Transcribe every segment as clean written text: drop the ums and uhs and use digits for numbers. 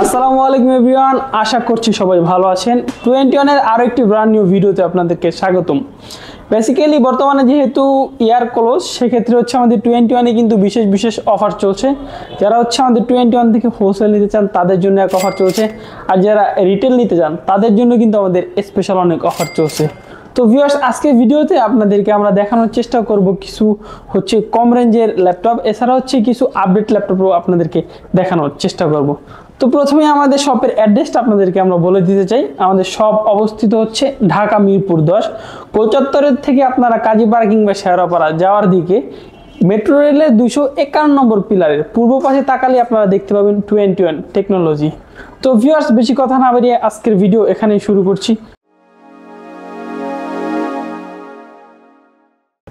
আসসালামু আলাইকুম এভরিওয়ান, আশা করছি সবাই ভালো আছেন। 21 এর আরো একটি ব্র্যান্ড নিউ ভিডিওতে আপনাদেরকে স্বাগতম। বেসিক্যালি বর্তমানে যেহেতু ইয়ার ক্লোজ, সেক্ষেত্রে হচ্ছে আমাদের 21 কিন্তু বিশেষ বিশেষ অফার চলছে। যারা হচ্ছে আমাদের 21 থেকে হোলসেল নিতে চান তাদের জন্য এক অফার চলছে, আর যারা রিটেল নিতে চান তাদের জন্য কিন্তু আমাদের স্পেশাল অনেক অফার চলছে। তো ভিউয়ার্স, আজকের ভিডিওতে আপনাদেরকে আমরা দেখানোর চেষ্টা করব কিছু হচ্ছে কম রেঞ্জের ল্যাপটপ, এছাড়া হচ্ছে কিছু আপডেট ল্যাপটপও আপনাদেরকে দেখানোর চেষ্টা করব। তো প্রথমে আমাদের শপের অ্যাড্রেসটা আপনাদেরকে আমরা বলে দিতে চাই। আমাদের শপ অবস্থিত হচ্ছে ঢাকা মিরপুর 10 কোলচত্বরের থেকে আপনারা কাজীপাড়া কিংবা শেওড়াপাড়া যাওয়ার দিকে মেট্রো রেলের 251 নম্বর পিলারের পূর্ব পাশে তাকালে আপনারা দেখতে পাবেন 21 টেকনোলজি। তো ভিউয়ার্স, বেশি কথা না বাড়িয়ে আজকের ভিডিও এখানেই শুরু করছি।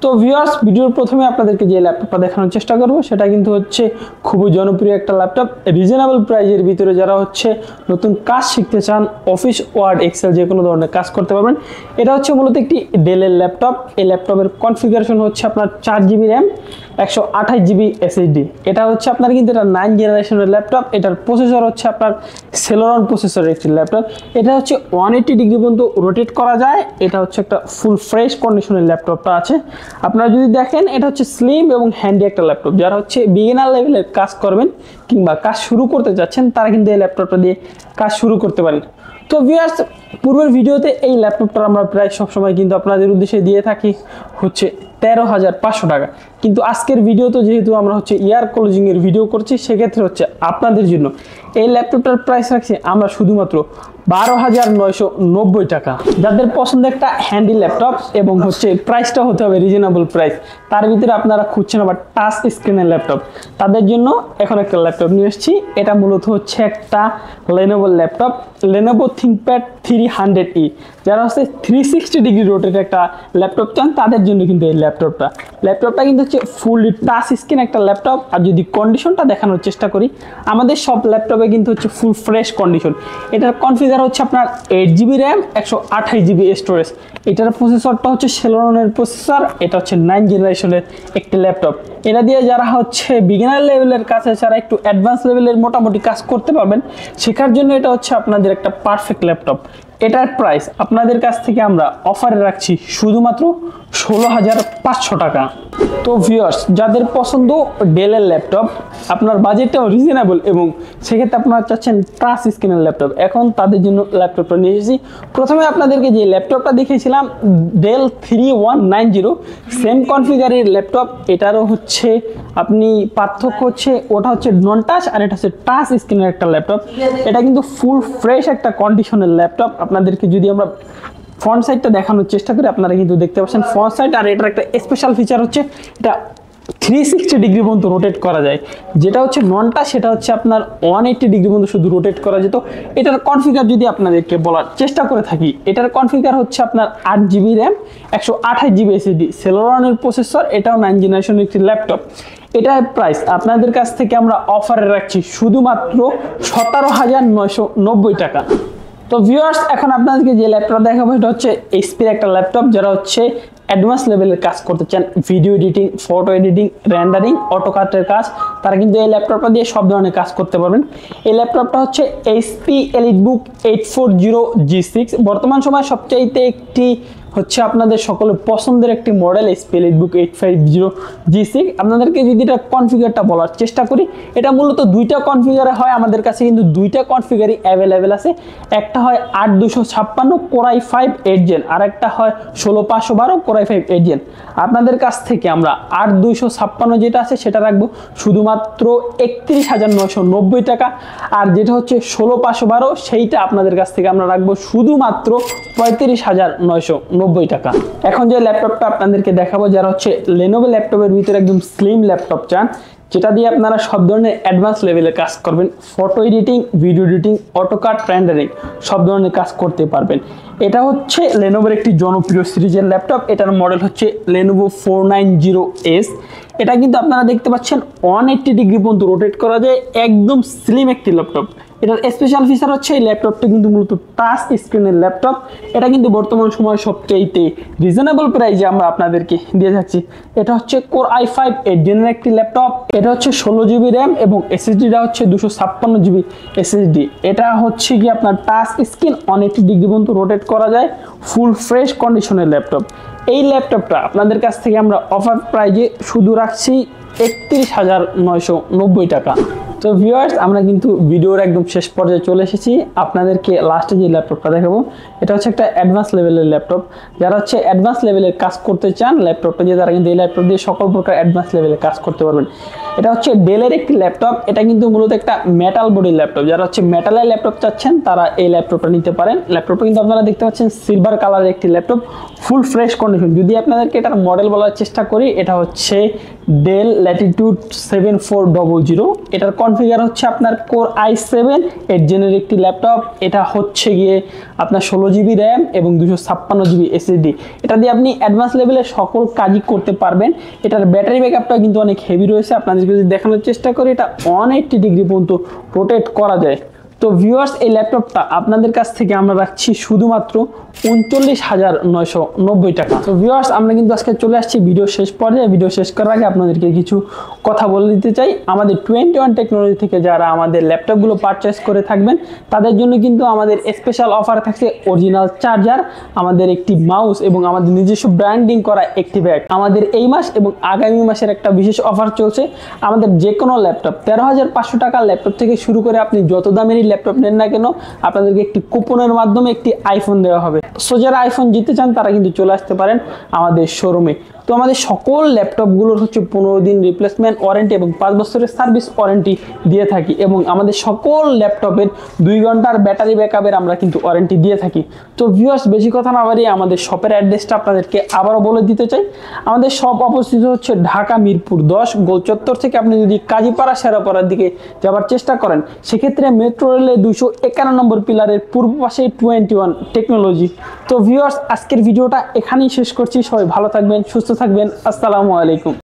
তো ভিউয়ার্স, ভিডিওর প্রথমে আপনাদেরকে যে ল্যাপটপটা দেখানোর চেষ্টা করব সেটা কিন্তু হচ্ছে খুবই জনপ্রিয় একটা ল্যাপটপ, রিজনেবল প্রাইজের ভিতরে। যারা হচ্ছে নতুন কাজ শিখতে চান, অফিস ওয়ার্ড এক্সেল যে কোনো ধরনের কাজ করতে পারবেন। এটা হচ্ছে মূলত একটি ডেলের ল্যাপটপ। এই ল্যাপটপের কনফিগারেশন হচ্ছে আপনার 4GB র্যাম, 128GB SSD। এটা হচ্ছে আপনার কিন্তু এটা 9 জেনারেশনের ল্যাপটপ। এটার প্রসেসর হচ্ছে আপনার সেলোরন প্রসেসরের একটি ল্যাপটপ। এটা হচ্ছে 180 ডিগ্রি পর্যন্ত রোটেট করা যায়। এটা হচ্ছে একটা ফুল ফ্রেশ কন্ডিশনের ল্যাপটপটা আছে। আপনারা যদি দেখেন, এটা হচ্ছে স্লিম এবং হ্যান্ডি একটা ল্যাপটপ। যারা হচ্ছে বিগিনার লেভেলের কাজ করবেন কিংবা কাজ শুরু করতে যাচ্ছেন, তারা কিন্তু এই ল্যাপটপটা দিয়ে কাজ শুরু করতে পারেন। তো ভিউয়ার্স, পূর্বের ভিডিওতে এই ল্যাপটপটা আমরা প্রায় সবসময় কিন্তু আপনাদের উদ্দেশ্যে দিয়ে থাকি হচ্ছে 13,500 টাকা। কিন্তু আজকের ভিডিও তো যেহেতু আমরা হচ্ছে ইয়ার ক্লোজিং এর ভিডিও করছি, সেক্ষেত্রে হচ্ছে আপনাদের জন্য এই ল্যাপটপটার প্রাইস রাখছি আমরা শুধুমাত্র 12,990 টাকা। যাদের পছন্দ একটা হ্যান্ডি ল্যাপটপ এবং হচ্ছে প্রাইসটা হতে হবে রিজনেবল প্রাইস, তার ভিতরে আপনারা খুঁজছেন আবার টাচ স্ক্রিনের ল্যাপটপ, তাদের জন্য এখন একটা ল্যাপটপ নিয়ে এসেছি। এটা মূলত হচ্ছে একটা Lenovo laptop, Lenovo ThinkPad 300E। যারা হচ্ছে 360 ডিগ্রি রোটেট একটা ল্যাপটপ চান, তাদের জন্য কিন্তু এই ল্যাপটপটা কিন্তু হচ্ছে ফুললি টাচ স্ক্রিন একটা ল্যাপটপ। আর যদি কন্ডিশনটা দেখানোর চেষ্টা করি, আমাদের সব ল্যাপটপে কিন্তু হচ্ছে ফুল ফ্রেশ কন্ডিশন। এটার কনফিগার হচ্ছে আপনার 8GB র্যাম, 128GB স্টোরেজ। এটার প্রসেসরটা হচ্ছে সেলোরনের প্রসেসর। এটা হচ্ছে 9 জেনারেশনের একটি ল্যাপটপ। এটা দিয়ে যারা হচ্ছে বিগিনার লেভেলের কাছে ছাড়া একটু অ্যাডভান্স লেভেলের মোটামুটি কাজ করতে পারবেন, শেখার জন্য এটা হচ্ছে আপনাদের একটা পারফেক্ট ল্যাপটপ। এটার প্রাইস আপনাদের কাছ থেকে আমরা অফারে রাখছি শুধুমাত্র 16,500 টাকা। তো ভিউয়ার্স, যাদের পছন্দ ডেলের ল্যাপটপ, আপনার বাজেটটাও রিজনেবল এবং সেক্ষেত্রে আপনারা চাচ্ছেন টাচ স্ক্রিনের ল্যাপটপ, এখন তাদের জন্য ল্যাপটপটা নিয়ে এসেছি। প্রথমে আপনাদেরকে যে ল্যাপটপটা দেখিয়েছিলাম ডেল 3190, সেম কনফিগারের ল্যাপটপ। এটারও হচ্ছে আপনি পার্থক্য হচ্ছে ওটা হচ্ছে নন টাচ আর এটা হচ্ছে টাচ স্ক্রিনের একটা ল্যাপটপ। এটা কিন্তু ফুল ফ্রেশ একটা কন্ডিশনের ল্যাপটপ। আপনাদেরকে যদি আমরা ফ্রন্ট সাইডটা দেখানোর চেষ্টা করি, আপনারা কিন্তু দেখতে পাচ্ছেন ফ্রন্ট সাইড। আর এটার একটা স্পেশাল ফিচার হচ্ছে এটা 360 ডিগ্রি পর্যন্ত রোটেট করা যায়। যেটা হচ্ছে ননটা, সেটা হচ্ছে আপনার 180 ডিগ্রি পর্যন্ত শুধু রোটেট করা যেত। এটার কনফিগার যদি আপনাদেরকে বলার চেষ্টা করে থাকি, এটার কনফিগার হচ্ছে আপনার 8GB RAM, 128GB SSD, সেলোরনের processor. এটাও 9 জেনারেশনের একটি ল্যাপটপ। এটার প্রাইস আপনাদের কাছ থেকে আমরা অফারে রাখছি শুধুমাত্র 17,990 টাকা। তো ভিউয়ার্স, এখন আপনাদেরকে যে ল্যাপটপ দেখাবো এটা হচ্ছে এইচপির একটা ল্যাপটপ। যারা হচ্ছে অ্যাডভান্স লেভেলের কাজ করতে চান, video editing, photo editing, rendering, অটোকাটের কাজ, তারা কিন্তু এই ল্যাপটপটা দিয়ে সব ধরনের কাজ করতে পারবেন। এই ল্যাপটপটা হচ্ছে এইচপি এলিটবুক 840G6। বর্তমান সময় সবচাইতে একটি হচ্ছে আপনাদের সকলের পছন্দের একটি মডেল এইচপি এলিটবুক 850G6। আপনাদেরকে যদি এটা কনফিগারটা বলার চেষ্টা করি, এটা মূলত দুইটা কনফিগারে হয়। আমাদের কাছে কিন্তু দুইটা কনফিগারই অ্যাভেলেবেল আছে। একটা হয় 8256 Core i5 8 Gen, আর একটা হয় 16512 Core i5 8 Gen। আপনাদের কাছ থেকে আমরা 8256 যেটা আছে সেটা রাখবো শুধুমাত্র 31,990 টাকা। আর যেটা হচ্ছে 16512 সেইটা আপনাদের কাছ থেকে আমরা রাখবো শুধুমাত্র 35,990 টাকা। এখন যে ল্যাপটপটা আপনাদেরকে দেখাবো, যারা হচ্ছে লেনোভো ল্যাপটপের ভিতরে একদম স্লিম ল্যাপটপ চান, যেটা দিয়ে আপনারা সব ধরনের অ্যাডভান্স লেভেলের কাজ করবেন, photo editing, video editing, auto cut, rendering, সব ধরনের কাজ করতে পারবেন। এটা হচ্ছে লেনোভোর একটি জনপ্রিয় সিরিজের ল্যাপটপ। এটার মডেল হচ্ছে লেনোভো 490S। এটা কিন্তু আপনারা দেখতে পাচ্ছেন 180 ডিগ্রি পর্যন্ত রোটেট করা যায়, একদম স্লিম একটি ল্যাপটপ। এটার স্পেশাল ফিচার হচ্ছে এই ল্যাপটপটা কিন্তু মূলত টাচ স্ক্রিনের ল্যাপটপ। এটা কিন্তু বর্তমান সময়ে সবচেয়ে রিজনেবল প্রাইসে আমরা আপনাদেরকে দিয়ে থাকছি। এটা হচ্ছে কোর i5 8 জেনের একটি ল্যাপটপ। এটা হচ্ছে 16 জিবি র্যাম এবং এসএসডিটা হচ্ছে 256 জিবি এসএসডি। এটা হচ্ছে কি আপনার টাচ স্ক্রিন 180 ডিগ্রি পর্যন্ত রোটেট করা যায়, ফুল ফ্রেশ কন্ডিশনের ল্যাপটপ। এই ল্যাপটপটা আপনাদের কাছ থেকে আমরা অফার প্রাইজে শুধু রাখছি 31,990 টাকা। তো ভিউয়ার্স, আমরা কিন্তু ভিডিওর একদম শেষ পর্যায়ে চলে এসেছি। আপনাদেরকে লাস্টে যে ল্যাপটপটা দেখাবো এটা হচ্ছে একটা অ্যাডভান্স লেভেলের ল্যাপটপ। যারা হচ্ছে অ্যাডভান্স লেভেলের কাজ করতে চান ল্যাপটপটা দিয়ে, তারা কিন্তু এই ল্যাপটপ দিয়ে সকল প্রকার অ্যাডভান্স লেভেলের কাজ করতে পারবেন। এটা হচ্ছে ডেলের একটি ল্যাপটপ। এটা কিন্তু মূলত একটা মেটাল বডির ল্যাপটপ। যারা হচ্ছে মেটালের ল্যাপটপ চাচ্ছেন তারা এই ল্যাপটপটা নিতে পারেন। ল্যাপটপটা কিন্তু আপনারা দেখতে পাচ্ছেন সিলভার কালারের একটি ল্যাপটপ, ফুল ফ্রেশ কন্ডিশন। যদি আপনাদেরকে এটার মডেল বলার চেষ্টা করি, এটা হচ্ছে ডেল ল্যাটিটিউড 7400। এটার কনফিগার হচ্ছে আপনার কোর i7 8 জেনের একটি ল্যাপটপ। এটা হচ্ছে গিয়ে আপনার 16 জিবি র্যাম এবং 256 জিবি এসএসডি। এটা দিয়ে আপনি অ্যাডভান্স লেভেলের সকল কাজই করতে পারবেন। এটার ব্যাটারি ব্যাকআপটা কিন্তু অনেক হেভি রয়েছে। আপনাদেরকে যদি দেখানোর চেষ্টা করি, এটা 180 ডিগ্রি পর্যন্ত রোটেট করা যায়। তো ভিউয়ার্স, এই ল্যাপটপটা আপনাদের কাছ থেকে আমরা রাখছি শুধুমাত্র 39,990 টাকা। তো ভিউয়ার্স, আমরা কিন্তু আজকে চলে আসছি ভিডিও শেষ পর্যায়ে। ভিডিও শেষ করার আগে আপনাদেরকে কিছু কথা বলে দিতে চাই। আমাদের 21 টেকনোলজি থেকে যারা আমাদের ল্যাপটপগুলো পারচেস করে থাকবেন, তাদের জন্য কিন্তু আমাদের স্পেশাল অফার থাকছে অরিজিনাল চার্জার, আমাদের একটি মাউস এবং আমাদের নিজস্ব ব্র্যান্ডিং করা একটি ব্যাগ। আমাদের এই মাস এবং আগামী মাসের একটা বিশেষ অফার চলছে। আমাদের যে কোনো ল্যাপটপ 13,500 টাকার ল্যাপটপ থেকে শুরু করে আপনি যত দামেরই ল্যাপটপ নেন না কেন, আপনাদেরকে একটি কুপনের মাধ্যমে একটি আইফোন দেওয়া হবে। সো যারা আইফোন জিততে চান তারা কিন্তু চলে আসতে পারেন আমাদের শোরুমে। তো আমাদের সকল ল্যাপটপগুলোর হচ্ছে 15 দিন রিপ্লেসমেন্ট ওয়ারেন্টি এবং 5 বছরের সার্ভিস ওয়ারেন্টি দিয়ে থাকি, এবং আমাদের সকল ল্যাপটপের 2 ঘন্টার ব্যাটারি ব্যাকআপের আমরা কিন্তু ওয়ারেন্টি দিয়ে থাকি। তো ভিউয়ার্স, বেশি কথা না বাড়িয়ে আমাদের শপের অ্যাড্রেসটা আপনাদেরকে আবারও বলে দিতে চাই। আমাদের শপ অবস্থিত হচ্ছে ঢাকা মিরপুর 10 গোল চত্বর থেকে আপনি যদি কাজীপাড়া শেরাপাড়ার দিকে যাওয়ার চেষ্টা করেন, সেক্ষেত্রে মেট্রো রেলের 251 নম্বর পিলারের পূর্ব পাশে 21 টেকনোলজি। তো ভিউয়ার্স, আজকের ভিডিওটা এখানেই শেষ করছি। সবাই ভালো থাকবেন, সুস্থ থাকবেন। আসসালামু আলাইকুম।